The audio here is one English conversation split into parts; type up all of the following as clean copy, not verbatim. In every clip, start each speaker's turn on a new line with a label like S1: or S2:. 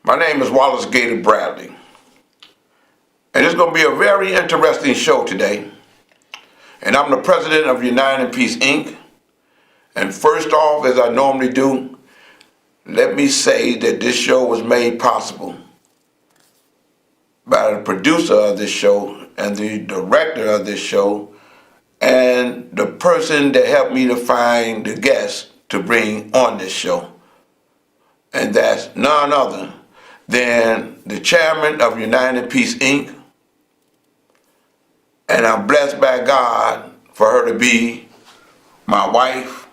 S1: My name is Wallace Gator Bradley, and it's going to be a very interesting show today. And I'm the president of United in Peace, Inc. And first off, as I normally do, let me say that this show was made possible by the producer of this show and the director of this show and the person that helped me to find the guests to bring on this show. And that's none other than the chairman of United in Peace, Inc. And I'm blessed by God for her to be my wife,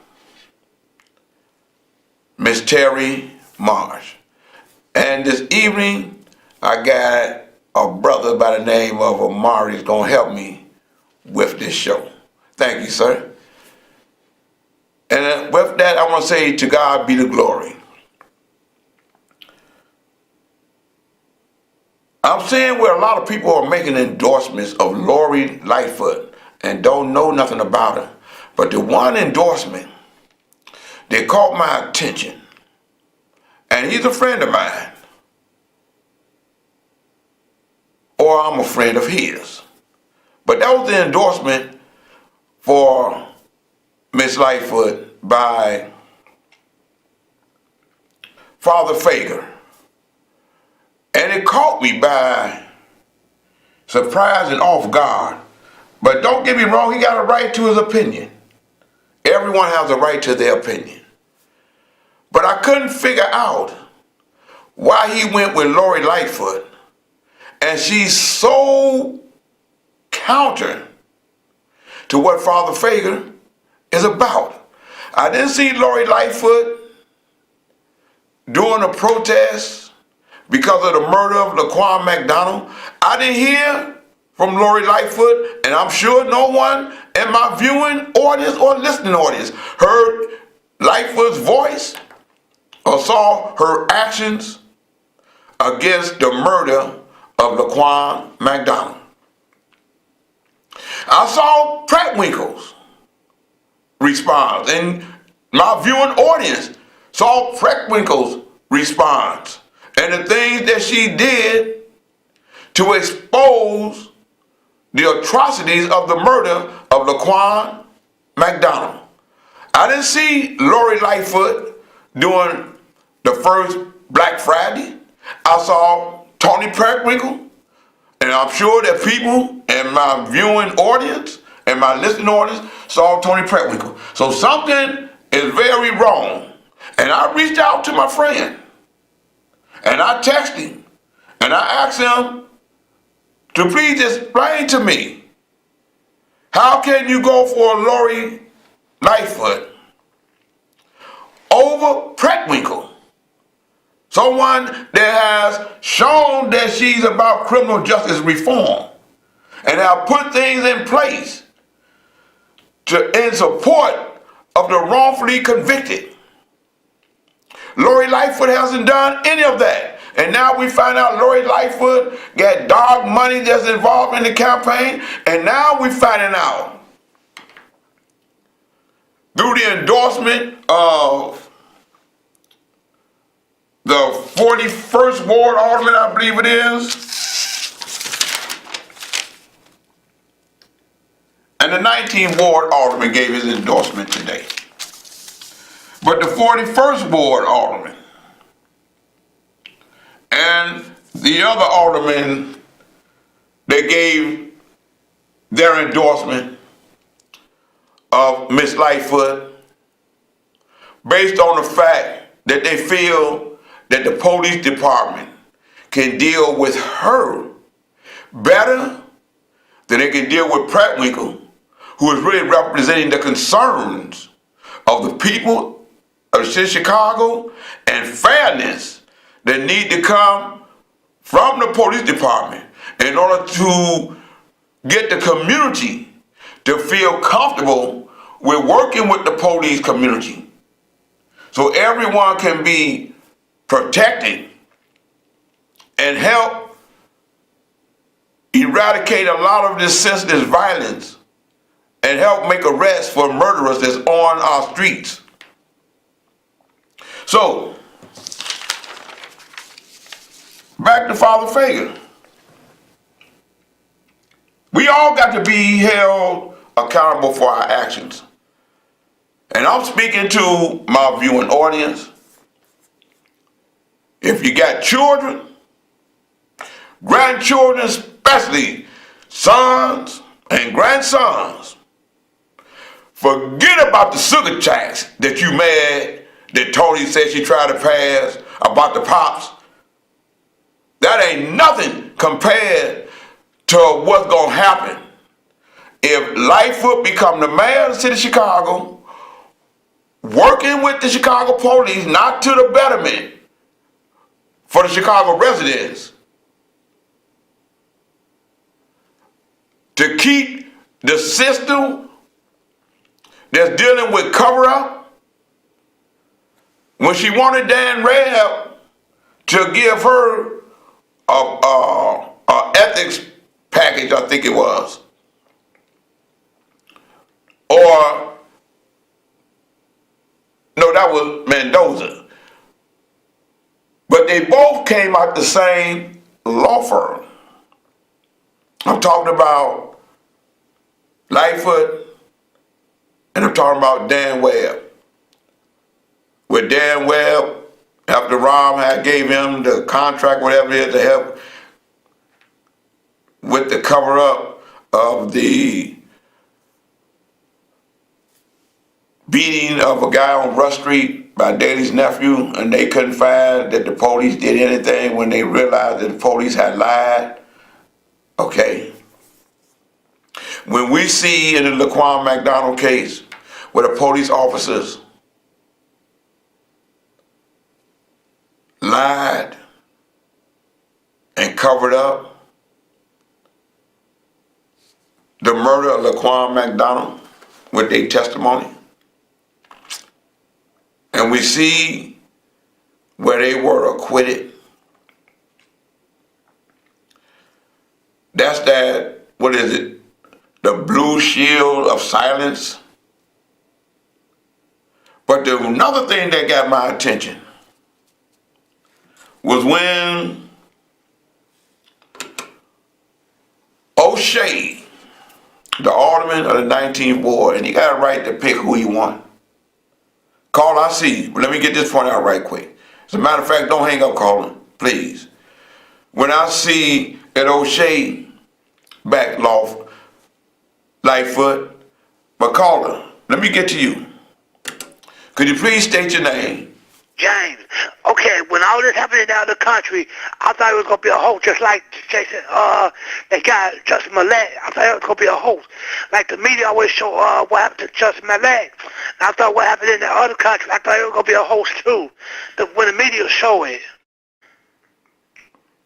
S1: Miss Terry Marsh. And this evening, I got a brother by the name of Amari who's going to help me with this show. Thank you, sir. And with that, I want to say to God be the glory. I'm seeing where a lot of people are making endorsements of Lori Lightfoot and don't know nothing about her. But the one endorsement that caught my attention, and he's a friend of mine, or I'm a friend of his. But that was the endorsement for Miss Lightfoot by Father Fager. And it caught me by surprise and off guard. But don't get me wrong, he got a right to his opinion. Everyone has a right to their opinion. But I couldn't figure out why he went with Lori Lightfoot. And she's so counter to what Father Fager is about. I didn't see Lori Lightfoot doing a protest because of the murder of Laquan McDonald. I didn't hear from Lori Lightfoot, and I'm sure no one in my viewing audience or listening audience heard Lightfoot's voice or saw her actions against the murder of Laquan McDonald. I saw Prattwinkle's response, and my viewing audience saw Prattwinkle's response and the things that she did to expose the atrocities of the murder of Laquan McDonald. I didn't see Lori Lightfoot doing the first Black Friday. I saw Tony Prattwinkle, and I'm sure that people in my viewing audience and my listening audience saw Tony Prattwinkle. So something is very wrong. And I reached out to my friend, and I texted him, and I asked him to please explain to me, how can you go for Lori Lightfoot over Prattwinkle? Someone that has shown that she's about criminal justice reform and have put things in place in support of the wrongfully convicted. Lori Lightfoot hasn't done any of that. And now we find out Lori Lightfoot got dark money that's involved in the campaign. And now we're finding out through the endorsement of the 41st Ward Alderman, I believe it is, and the 19th Ward Alderman gave his endorsement today. But the 41st Ward Alderman and the other aldermen, they gave their endorsement of Miss Lightfoot based on the fact that they feel that the police department can deal with her better than they can deal with Prattwinkle, who is really representing the concerns of the people of Chicago and fairness that need to come from the police department in order to get the community to feel comfortable with working with the police community, so everyone can be protected and help eradicate a lot of this senseless violence and help make arrests for murderers that's on our streets. So Back to Father Fager. We all got to be held accountable for our actions. And I'm speaking to my viewing audience. If you got children, grandchildren, especially sons and grandsons, forget about the sugar tax that you mad that Tony said she tried to pass about the pops. That ain't nothing compared to what's going to happen if Lightfoot become the mayor of the city of Chicago, working with the Chicago police, not to the betterment for the Chicago residents, to keep the system that's dealing with cover-up. When she wanted Dan Reb to give her a ethics package, I think it was, or no, that was Mendoza. But they both came out the same law firm. I'm talking about Lightfoot and I'm talking about Dan Webb. With Dan Webb, after Rom had gave him the contract, whatever it is, to help with the cover-up of the beating of a guy on Rush Street by Daley's nephew, and they couldn't find that the police did anything when they realized that the police had lied. Okay. When we see in the Laquan McDonald case where the police officers lied and covered up the murder of Laquan McDonald with their testimony, and we see where they were acquitted, that's that, what is it, the blue shield of silence. But another thing that got my attention was when O'Shea, the alderman of the 19th ward, and he got a right to pick who he want. Carl, I see you, but let me get this point out right quick. As a matter of fact, don't hang up, Carlin, please. When I see that O'Shea back loft Lightfoot, but Carlin, let me get to you. Could you please state your name?
S2: James. Okay, when all this happening down the country, I thought it was going to be a hoax, just like Jason, that guy, Justin Millett. I thought it was going to be a hoax. Like the media always show what happened to Justin Millett. And I thought what happened in the other country, I thought it was going to be a hoax too, when the media show it.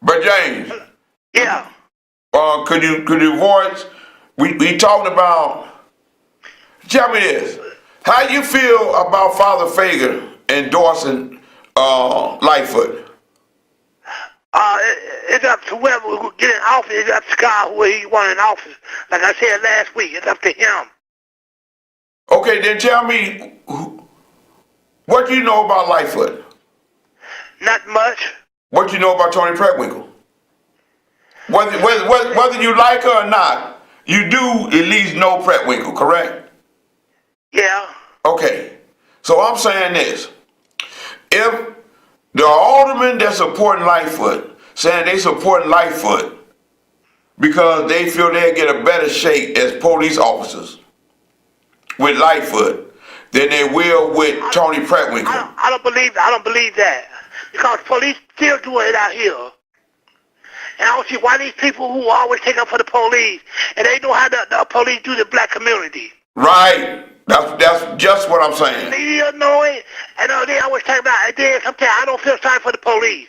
S1: But James.
S2: Yeah.
S1: Could you voice, we talking about, tell me this, how you feel about Father Fager endorsing Lightfoot?
S2: It's up to whoever will get in office. It's up to God who he want in office. Like I said last week, it's up to him.
S1: Okay, then tell me, what do you know about Lightfoot?
S2: Not much.
S1: What do you know about Toni Preckwinkle? Whether you like her or not, you do at least know Preckwinkle, correct?
S2: Yeah.
S1: Okay, so I'm saying this. If the aldermen that supporting Lightfoot saying they supporting Lightfoot because they feel they'll get a better shake as police officers with Lightfoot than they will with Toni Preckwinkle.
S2: I don't believe that. Because police still doing it out here. And I don't see why these people who always take up for the police, and they know how the police do the black community.
S1: Right. That's just what I'm saying.
S2: They know it, and they always talk about it. Then sometimes I don't feel sorry for the police.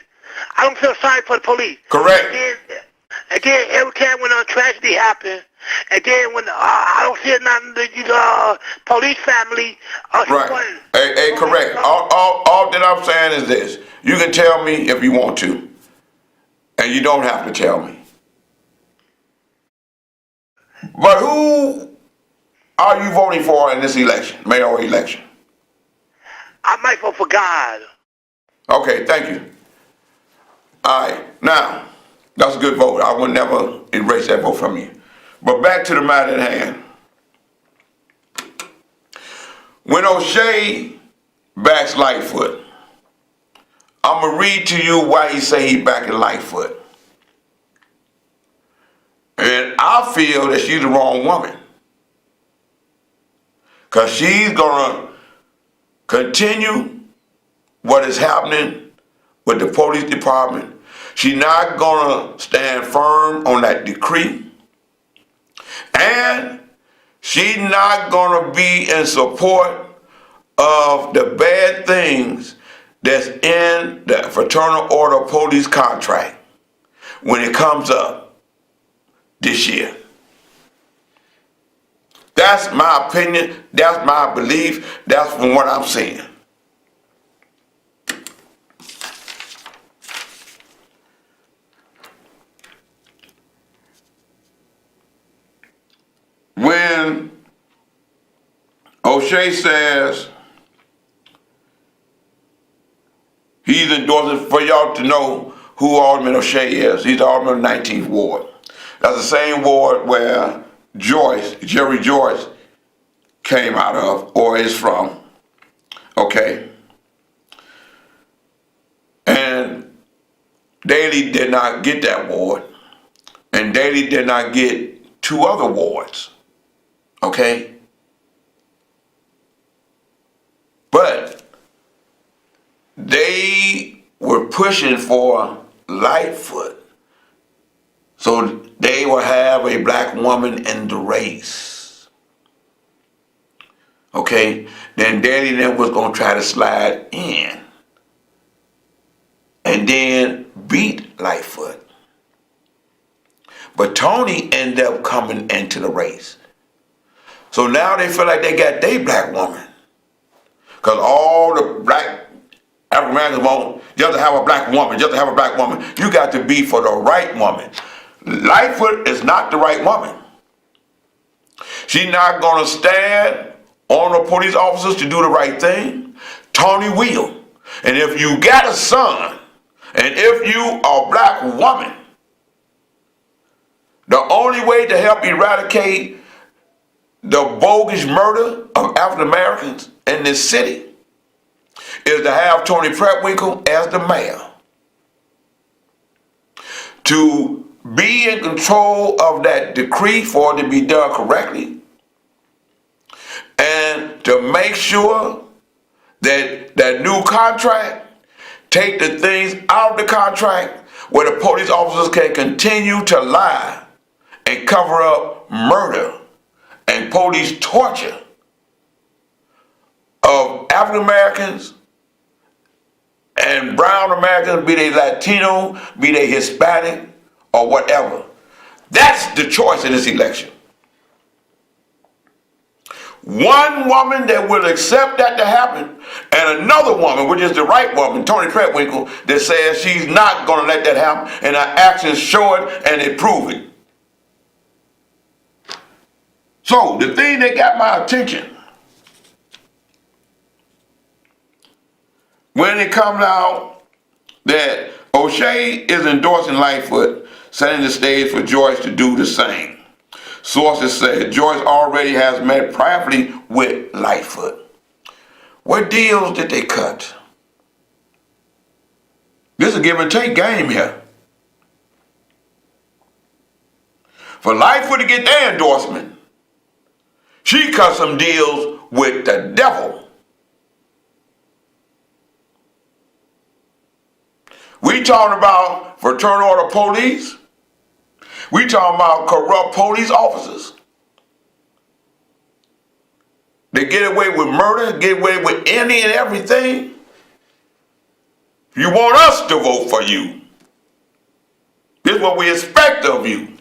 S2: I don't feel sorry for the police.
S1: Correct.
S2: And then every time when a tragedy happens, and then when I don't see nothing, the police family.
S1: Right. Hey, correct. All that I'm saying is this. You can tell me if you want to, and you don't have to tell me. But who are you voting for in this election, mayoral election?
S2: I might vote for God.
S1: Okay, thank you. All right, now, that's a good vote. I would never erase that vote from you. But back to the matter at hand. When O'Shea backs Lightfoot, I'm going to read to you why he say he backing Lightfoot. And I feel that she's the wrong woman. Because she's going to continue what is happening with the police department. She's not going to stand firm on that decree. And she's not going to be in support of the bad things that's in the Fraternal Order Police contract when it comes up this year. That's my opinion. That's my belief. That's from what I'm seeing. When O'Shea says he's endorsing, for y'all to know who Alderman O'Shea is, he's the Alderman of the 19th Ward. That's the same ward where Jerry Joyce came out of or is from. Okay. And Daley did not get that ward. And Daley did not get 2 other wards. Okay? But they were pushing for Lightfoot so they will have a black woman in the race. Okay? Then Daley then was going to try to slide in and then beat Lightfoot. But Tony ended up coming into the race. So now they feel like they got their black woman. Because all the black African Americans want just to have a black woman, just to have a black woman. You got to be for the right woman. Lightfoot is not the right woman. She's not going to stand on the police officers to do the right thing. Tony will. And if you got a son, and if you are a black woman, the only way to help eradicate the bogus murder of African Americans in this city is to have Tony Prewinkle as the mayor. To be in control of that decree for it to be done correctly, and to make sure that that new contract take the things out of the contract where the police officers can continue to lie and cover up murder and police torture of African Americans and brown Americans, be they Latino, be they Hispanic, or whatever. That's the choice in this election. One woman that will accept that to happen, and another woman, which is the right woman, Tony Prewinkle, that says she's not going to let that happen, and her actions show it and they prove it. So, the thing that got my attention, when it comes out that O'Shea is endorsing Lightfoot, setting the stage for Joyce to do the same. Sources say Joyce already has met privately with Lightfoot. What deals did they cut? This is a give and take game here. For Lightfoot to get their endorsement, she cut some deals with the devil. We talking about Fraternal Order police. We talking about corrupt police officers. They get away with murder, get away with any and everything. You want us to vote for you. This is what we expect of you.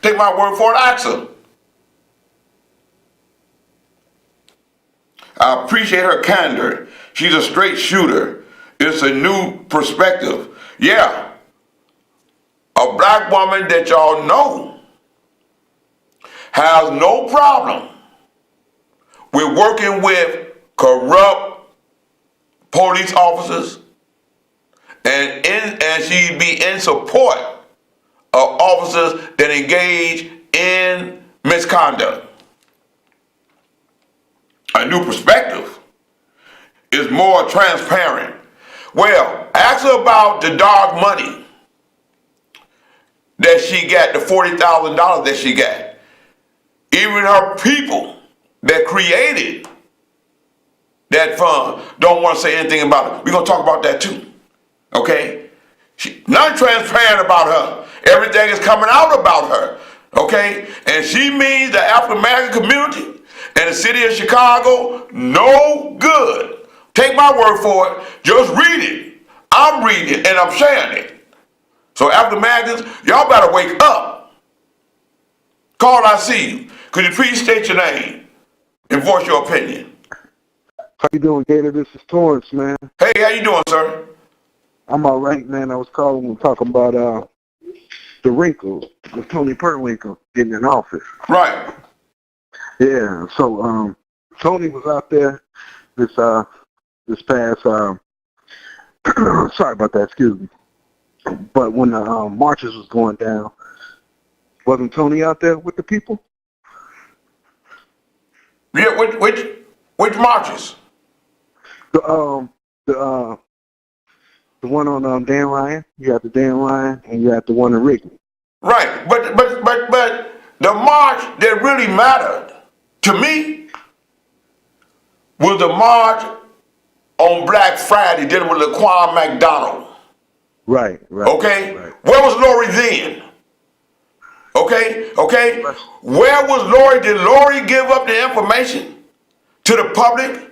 S1: Take my word for it, ask her. I appreciate her candor. She's a straight shooter. It's a new perspective. Yeah. A black woman that y'all know has no problem with working with corrupt police officers and she'd be in support of officers that engage in misconduct. A new perspective is more transparent. Well, ask her about the dark money that she got, the $40,000 that she got. Even her people that created that fund don't want to say anything about it. We're going to talk about that too. Okay? Nothing transparent about her. Everything is coming out about her. Okay? And she means the African American community and the city of Chicago no good. Take my word for it. Just read it. I'm reading it and I'm sharing it. So African Americans, y'all better wake up. Carl, I see you. Could you please state your name and voice your opinion?
S3: How you doing, Gator? This is Torrance, man.
S1: Hey, how you doing, sir?
S3: I'm all right, man. I was calling and talking about the wrinkles with Tony Perwinkle getting in office.
S1: Right.
S3: Yeah. So Tony was out there this past sorry about that, excuse me. But when the marches was going down, wasn't Tony out there with the people?
S1: Yeah, which marches?
S3: The one on Dan Ryan. You got the Dan Ryan, and you got the one in Wrigley.
S1: Right, but the march that really mattered to me was the march on Black Friday dealing with Laquan McDonald.
S3: Right.
S1: Okay?
S3: Right.
S1: Where was Lori then? Okay? Where was Lori? Did Lori give up the information to the public?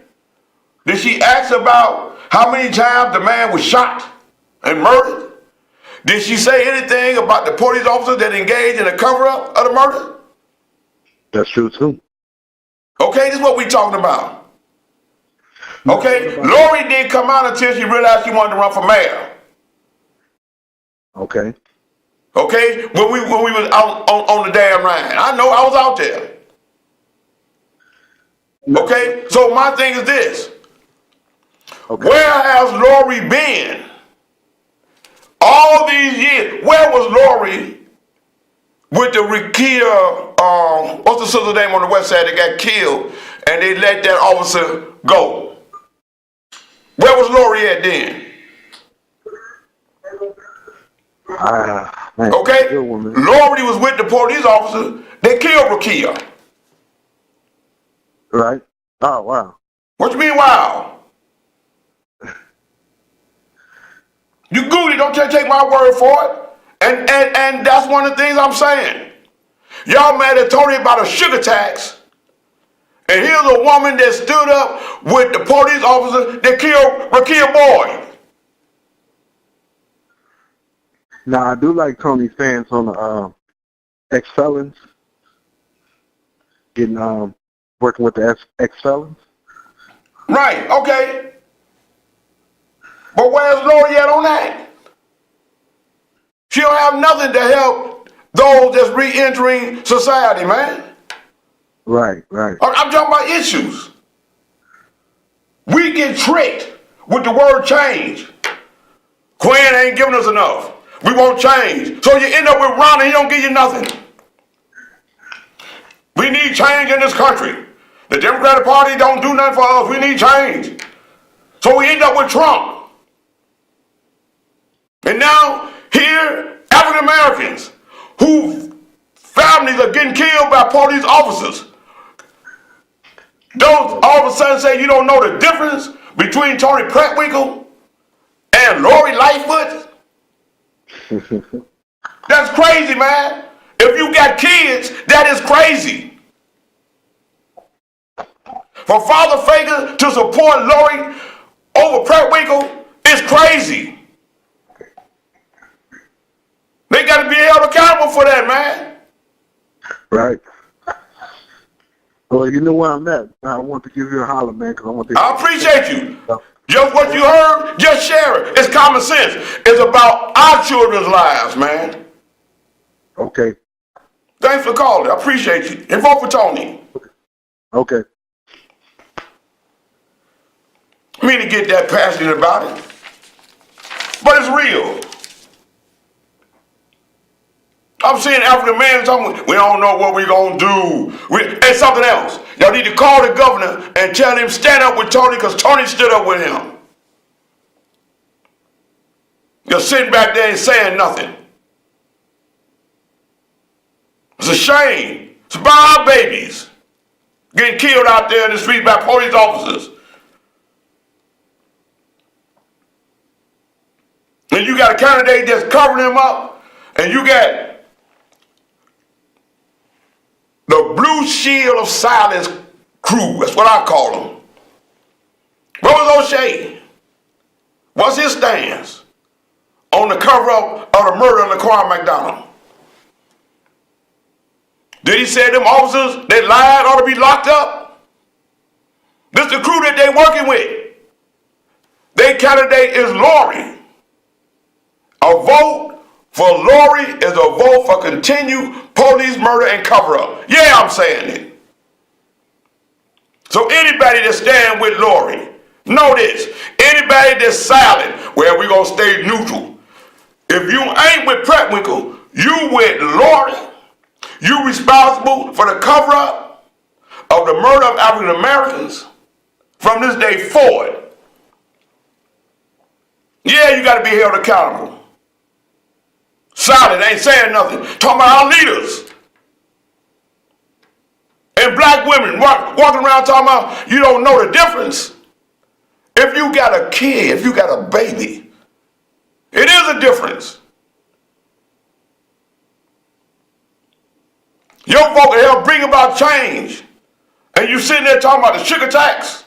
S1: Did she ask about how many times the man was shot and murdered? Did she say anything about the police officers that engaged in the cover-up of the murder?
S3: That's true, too.
S1: Okay, this is what we're talking about. Okay? Lori didn't come out until she realized she wanted to run for mayor.
S3: Okay.
S1: Okay? When we was out on the damn line. I know, I was out there. Okay? So my thing is this.
S3: Okay.
S1: Where has Lori been all these years? Where was Lori with the Rekia, what's the sister's name on the west side that got killed and they let that officer go? Where was Lori at then?
S3: Man,
S1: Okay? Lori was with the police officer. They killed Rekia.
S3: Right. Oh, wow.
S1: What you mean, wow? You goody, don't just take my word for it. And that's one of the things I'm saying. Y'all mad at Tony about a sugar tax. And here's a woman that stood up with the police officer that killed Rekia Boyd.
S3: Now, I do like Tony's stance on the ex-felons. Getting, working with the ex-felons.
S1: Right, okay. But where's Lori at on that? She don't have nothing to help those that's re-entering society, man.
S3: Right.
S1: I'm talking about issues. We get tricked with the word change. Quinn ain't giving us enough. We won't change. So you end up with Ron and he don't give you nothing. We need change in this country. The Democratic Party don't do nothing for us. We need change. So we end up with Trump. And now, here, African Americans whose families are getting killed by police officers. Those all of a sudden say you don't know the difference between Tony Perwinkle and Lori Lightfoot? That's crazy, man. If you got kids, that is crazy. For Father Fagan to support Lori over Perwinkle is crazy. They got to be held accountable for that, man.
S3: Right. Well, you know where I'm at. I want to give you a holler, man, because I want to...
S1: I appreciate you. Just what you heard, just share it. It's common sense. It's about our children's lives, man.
S3: Okay.
S1: Thanks for calling. I appreciate you. And vote for Tony.
S3: Okay.
S1: Me to get that passionate about it. But it's real. I'm seeing African Americans talking, we don't know what we're going to do. And something else. Y'all need to call the governor and tell him stand up with Tony because Tony stood up with him. You're sitting back there and saying nothing. It's a shame. It's about our babies getting killed out there in the streets by police officers. And you got a candidate that's covering him up, and you got the Blue Shield of Silence crew. That's what I call them. What was O'Shea? What's his stance on the cover-up of the murder of Laquan McDonald? Did he say them officers that lied ought to be locked up? This is the crew that they're working with. Their candidate is Lori. A vote for Lori is a vote for continued police murder and cover-up. Yeah, I'm saying it. So anybody that stand with Lori, know this. Anybody that's silent, well, we're going to stay neutral. If you ain't with Pretwinkle, you with Lori. You responsible for the cover-up of the murder of African Americans from this day forward. Yeah, you got to be held accountable. Silent, ain't saying nothing. Talking about our leaders. And black women walking around talking about you don't know the difference. If you got a kid, if you got a baby, it is a difference. Your vote can help bring about change. And you sitting there talking about the sugar tax.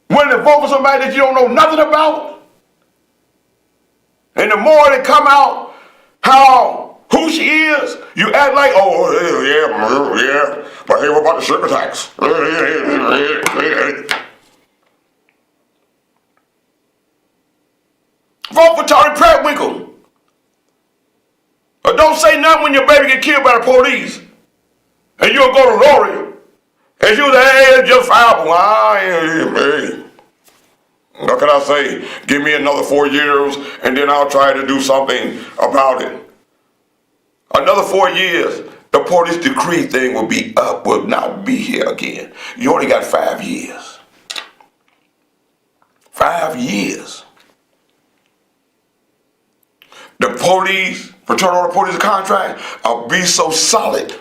S1: When to vote for somebody that you don't know nothing about. And the more they come out who she is, you act like, oh, yeah, but hey, what about the sugar tax? Vote for Tony Pretwinkle. Or don't say nothing when your baby get killed by the police. And you'll go to Lori. And she'll say, hey, it's just foul. Hey. What can I say? Give me another 4 years and then I'll try to do something about it. Another 4 years, the police decree thing will not be here again. You only got 5 years. 5 years. The police, return on the police contract, will be so solid.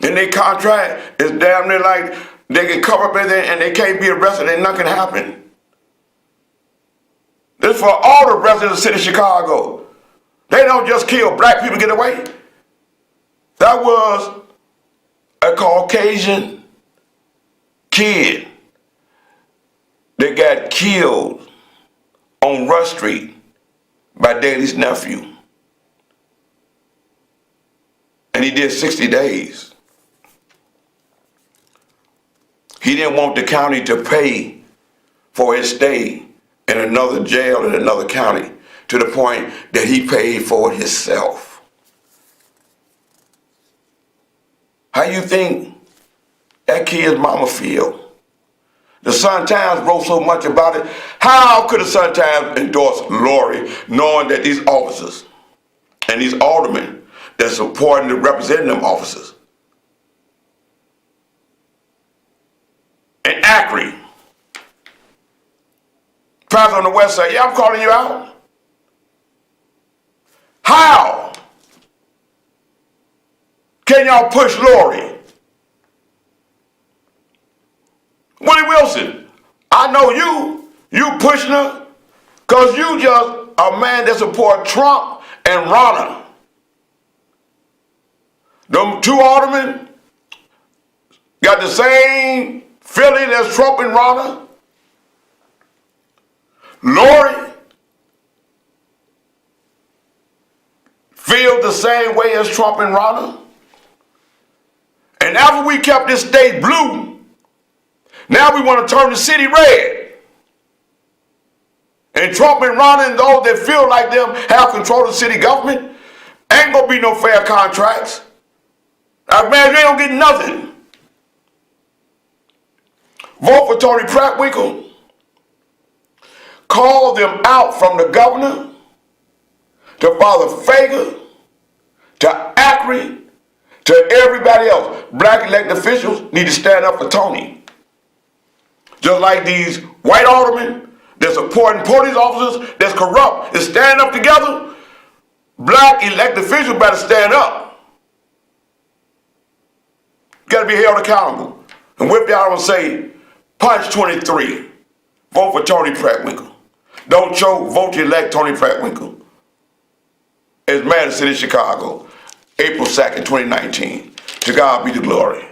S1: In their contract, it's damn near like they can cover up everything and they can't be arrested and nothing can happen. This is for all the residents of the city of Chicago. They don't just kill black people to get away. That was a Caucasian kid that got killed on Rush Street by Daley's nephew. And he did 60 days. He didn't want the county to pay for his stay in another jail in another county to the point that he paid for it himself. How you think that kid's mama feel? The Sun-Times wrote so much about it. How could the Sun-Times endorse Lori knowing that these officers and these aldermen that's supporting the representing them officers and Acre, pastor on the west side, yeah, I'm calling you out. How can y'all push Lori? Willie Wilson, I know you pushing her because you just a man that support Trump and Ronna. Them two aldermen got the same feeling as Trump and Ronna. Lori feels the same way as Trump and Ronna. And after we kept this state blue, now we want to turn the city red. And Trump and Ronna and those that feel like them have control of the city government. Ain't gonna be no fair contracts. Man, they don't get nothing. vote for Tony Prattwinkle, call them out from the governor to Father Fager to Ackery to everybody else. Black elected officials need to stand up for Tony. Just like these white aldermen that's supporting police officers that's corrupt is stand up together, black elected officials better stand up. Got to be held accountable. And with that, I will say, punch 23. Vote for Tony Prattwinkle. Don't choke, vote to elect Tony Prattwinkle as mayor of the city of Chicago, April 2nd, 2019. To God be the glory.